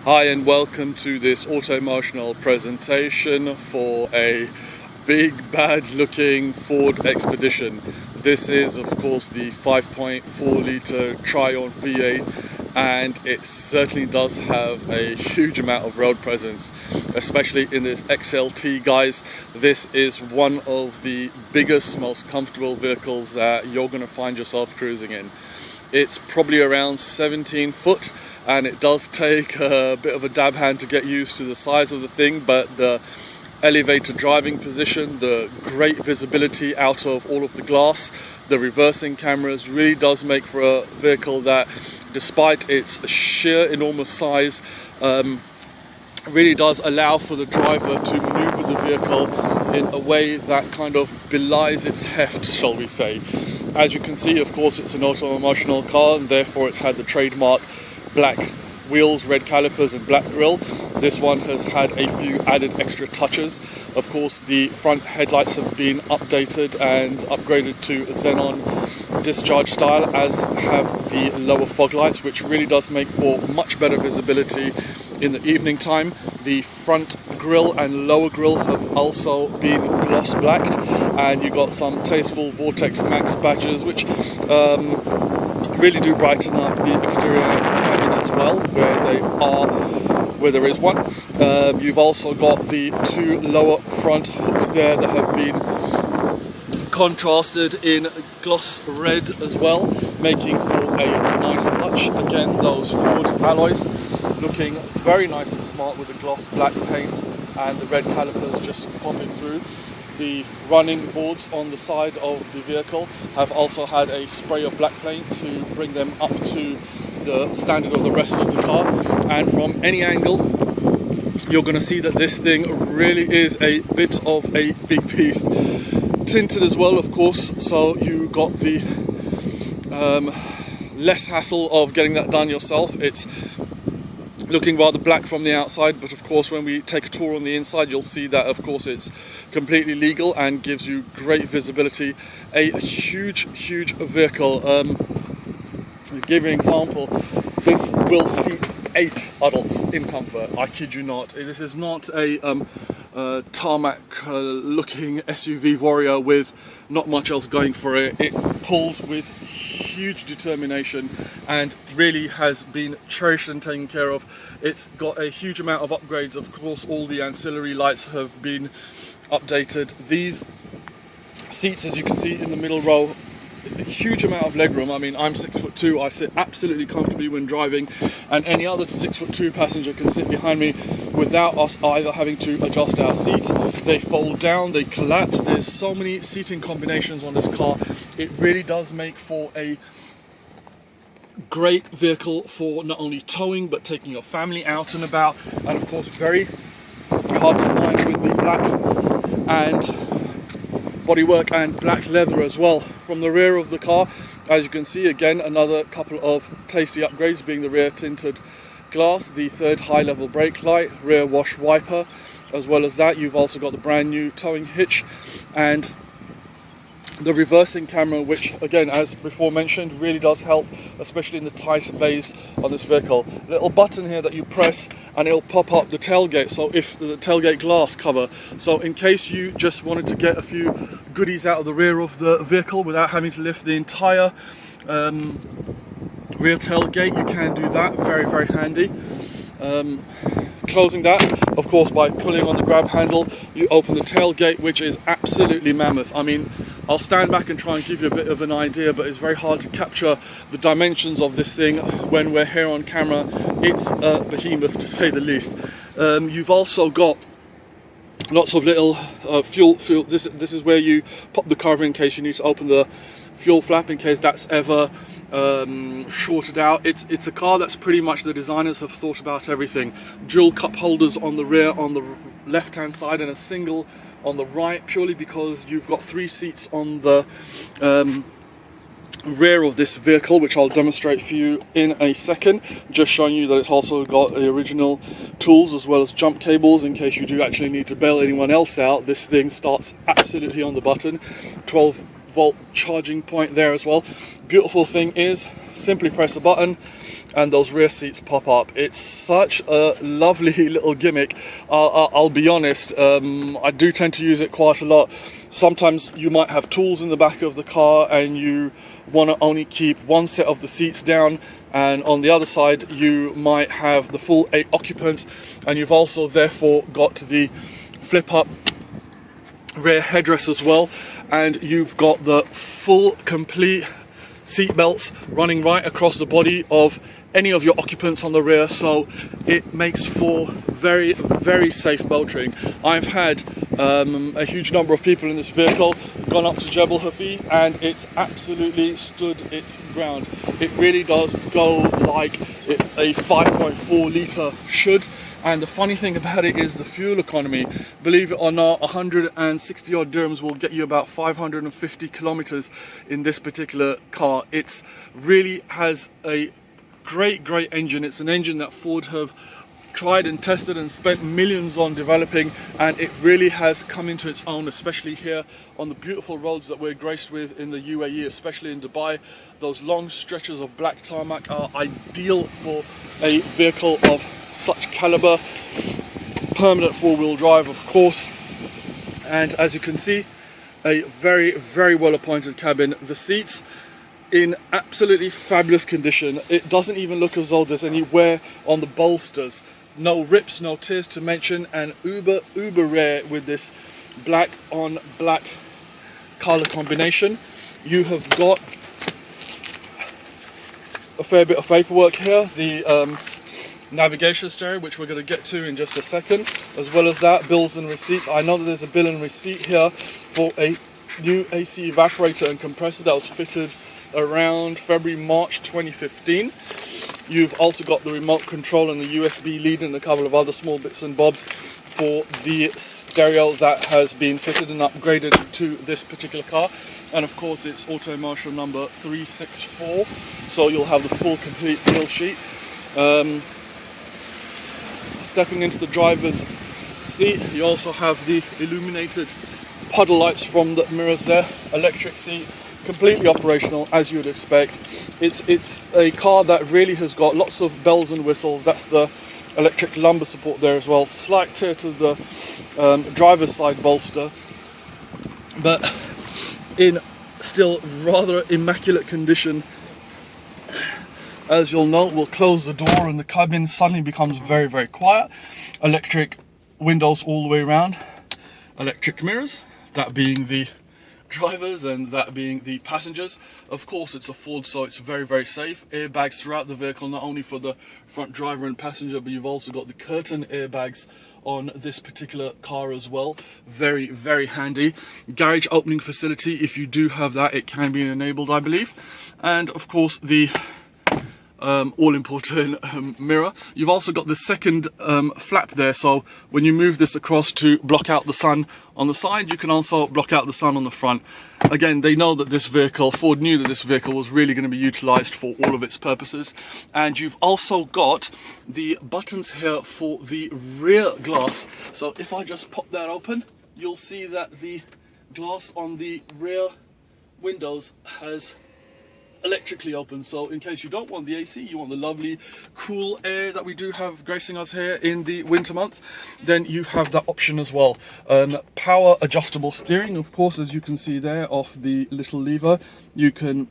Hi and welcome to this AUTOEMOTIONAL presentation for a big bad looking Ford Expedition. This is of course the 5.4 litre Triton V8 and it certainly does have a huge amount of road presence, especially in this XLT, guys. This is one of the biggest, most comfortable vehicles that you're going to find yourself cruising in. It's probably around 17 foot and it does take a bit of a dab hand to get used to the size of the thing, but the elevated driving position, the great visibility out of all of the glass, the reversing cameras really does make for a vehicle that, despite its sheer enormous size, really does allow for the driver to maneuver the vehicle in a way that kind of belies its heft, shall we say. As you can see, of course, it's an AUTOEMOTIONAL car and therefore it's had the trademark black wheels, red calipers and black grille. This one has had a few added extra touches. Of course, the front headlights have been updated and upgraded to xenon discharge style, as have the lower fog lights, which really does make for much better visibility in the evening time. The front grille and lower grille have also been gloss blacked, and you've got some tasteful Vortex Max badges which really do brighten up the exterior cabin as well, where there is one. You've also got the two lower front hooks there that have been contrasted in gloss red as well, making for a nice touch. Again, those Ford alloys looking very nice and smart with the gloss black paint and the red calipers just popping through. The running boards on the side of the vehicle have also had a spray of black paint to bring them up to the standard of the rest of the car, and from any angle you're going to see that this thing really is a bit of a big beast. Tinted as well, of course, so you got the less hassle of getting that done yourself. It's looking rather black from the outside, but of course when we take a tour on the inside you'll see that of course it's completely legal and gives you great visibility. A huge vehicle. To give you an example, this will seat 8 adults in comfort. I kid you not. This is not a tarmac looking SUV warrior with not much else going for it. It pulls with huge determination and really has been cherished and taken care of. It's got a huge amount of upgrades. Of course, all the ancillary lights have been updated. These seats, as you can see in the middle row, a huge amount of legroom. I mean, I'm 6'2", I sit absolutely comfortably when driving, and any other 6'2" passenger can sit behind me without us either having to adjust our seats. They fold down, they collapse. There's so many seating combinations on this car. It really does make for a great vehicle for not only towing but taking your family out and about, and of course very hard to find with the black and bodywork and black leather as well. From the rear of the car, as you can see, again another couple of tasty upgrades, being the rear tinted glass, the third high level brake light, rear wash wiper. As well as that, you've also got the brand new towing hitch and the reversing camera, which again, as before mentioned, really does help, especially in the tight bays on this vehicle. Little button here that you press and it'll pop up the tailgate, so if the tailgate glass cover, so in case you just wanted to get a few goodies out of the rear of the vehicle without having to lift the entire rear tailgate, you can do that. Very handy. Closing that, of course, by pulling on the grab handle, you open the tailgate, which is absolutely mammoth. I mean, I'll stand back and try and give you a bit of an idea, but it's very hard to capture the dimensions of this thing when we're here on camera. It's a behemoth, to say the least. You've also got lots of little fuel. This is where you pop the cover in case you need to open the fuel flap, in case that's ever shorted out. It's a car that's pretty much, the designers have thought about everything. Dual cup holders on the rear on the left hand side and a single on the right, purely because you've got 3 seats on the rear of this vehicle, which I'll demonstrate for you in a second, just showing you that it's also got the original tools as well as jump cables in case you do actually need to bail anyone else out. This thing starts absolutely on the button. 12-volt charging point there as well. Beautiful thing is, simply press the button and those rear seats pop up. It's such a lovely little gimmick. I'll be honest, I do tend to use it quite a lot. Sometimes you might have tools in the back of the car and you want to only keep one set of the seats down, and on the other side you might have the full 8 occupants, and you've also therefore got the flip up rear headrest as well, and you've got the full complete seat belts running right across the body of any of your occupants on the rear, so it makes for very, very safe motoring. I've had a huge number of people in this vehicle gone up to 𝗔𝗨𝗧𝗢𝗘𝗠𝗢𝗓 and it's absolutely stood its ground. It really does go like a 5.4 litre should. And the funny thing about it is the fuel economy. Believe it or not, 160 odd dirhams will get you about 550 kilometers in this particular car. It really has a great engine. It's an engine that Ford have tried and tested and spent millions on developing, and it really has come into its own, especially here on the beautiful roads that we're graced with in the UAE, especially in Dubai. Those long stretches of black tarmac are ideal for a vehicle of such caliber. Permanent four-wheel drive, of course, and as you can see, a very, very well appointed cabin. The seats in absolutely fabulous condition. It doesn't even look as though there's any wear on the bolsters. No rips, no tears to mention, and uber rare with this black on black color combination. You have got a fair bit of paperwork here, the navigation stereo, which we're going to get to in just a second, as well as that, bills and receipts. I know that there's a bill and receipt here for a new AC evaporator and compressor that was fitted around February-March 2015. You've also got the remote control and the USB lead and a couple of other small bits and bobs for the stereo that has been fitted and upgraded to this particular car. And of course it's AUTOEMOTIONAL number 364, so you'll have the full complete deal sheet. Stepping into the driver's seat, you also have the illuminated puddle lights from the mirrors there, electric seat, completely operational as you would expect. It's a car that really has got lots of bells and whistles. That's the electric lumbar support there as well. Slight tear to the driver's side bolster, but in still rather immaculate condition. As you'll note, we'll close the door and the cabin suddenly becomes very, very quiet. Electric windows all the way around, electric mirrors, that being the drivers and that being the passengers. Of course it's a Ford, so it's very, very safe. Airbags throughout the vehicle, not only for the front driver and passenger, but you've also got the curtain airbags on this particular car as well. Very, very handy. Garage opening facility, if you do have that, it can be enabled, I believe. And of course the all-important mirror. You've also got the second flap there, so when you move this across to block out the sun on the side, you can also block out the sun on the front. Again, they know that this vehicle, Ford knew that this vehicle was really going to be utilized for all of its purposes. And you've also got the buttons here for the rear glass. So if I just pop that open, you'll see that the glass on the rear windows has electrically open, so in case you don't want the AC, you want the lovely cool air that we do have gracing us here in the winter months, then you have that option as well. Power adjustable steering, of course, as you can see there off the little lever. You can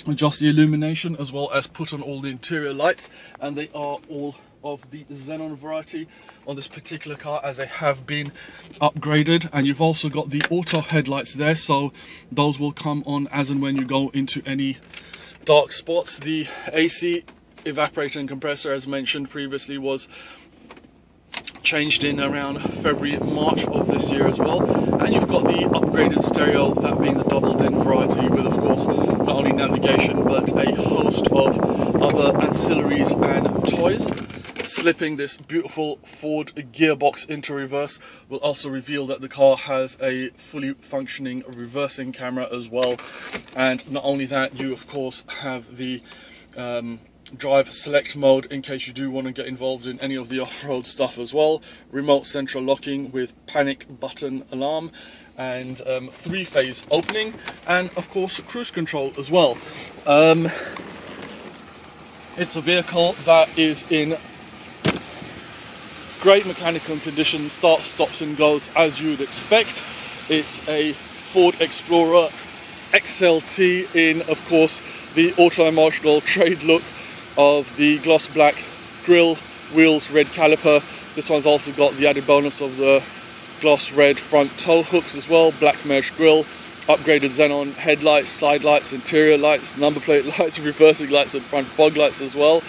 adjust the illumination as well as put on all the interior lights, and they are all of the xenon variety on this particular car, as they have been upgraded. And you've also got the auto headlights there, so those will come on as and when you go into any dark spots. The AC evaporator and compressor, as mentioned previously, was changed in around February-March of this year as well. And you've got the upgraded stereo, that being the double din variety, with of course not only navigation but a host of other ancillaries and toys. Slipping this beautiful Ford gearbox into reverse will also reveal that the car has a fully functioning reversing camera as well. And not only that, you of course have the drive select mode in case you do want to get involved in any of the off-road stuff as well. Remote central locking with panic button alarm, and 3-phase opening, and of course cruise control as well. It's a vehicle that is in great mechanical condition, starts, stops and goes as you would expect. It's a Ford Explorer XLT in, of course, the auto-emotional trade look of the gloss black grille, wheels, red caliper. This one's also got the added bonus of the gloss red front tow hooks as well, black mesh grille, upgraded xenon headlights, side lights, interior lights, number plate lights, reversing lights and front fog lights as well.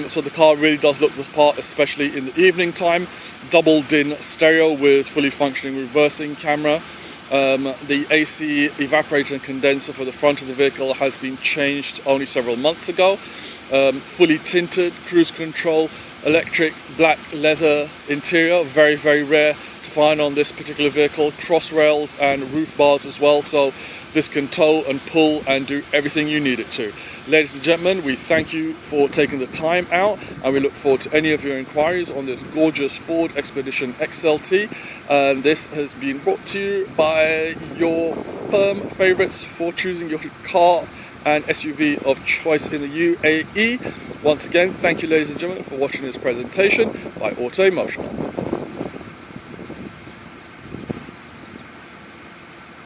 So the car really does look the part, especially in the evening time. Double DIN stereo with fully functioning reversing camera. The AC evaporator and condenser for the front of the vehicle has been changed only several months ago. Fully tinted, cruise control, electric black leather interior, very, very rare to find on this particular vehicle. Cross rails and roof bars as well, so this can tow and pull and do everything you need it to. Ladies and gentlemen, we thank you for taking the time out, and we look forward to any of your inquiries on this gorgeous Ford Expedition XLT. And this has been brought to you by your firm favourites for choosing your car and SUV of choice in the UAE. Once again, thank you ladies and gentlemen for watching this presentation by AUTOEMOTIONAL.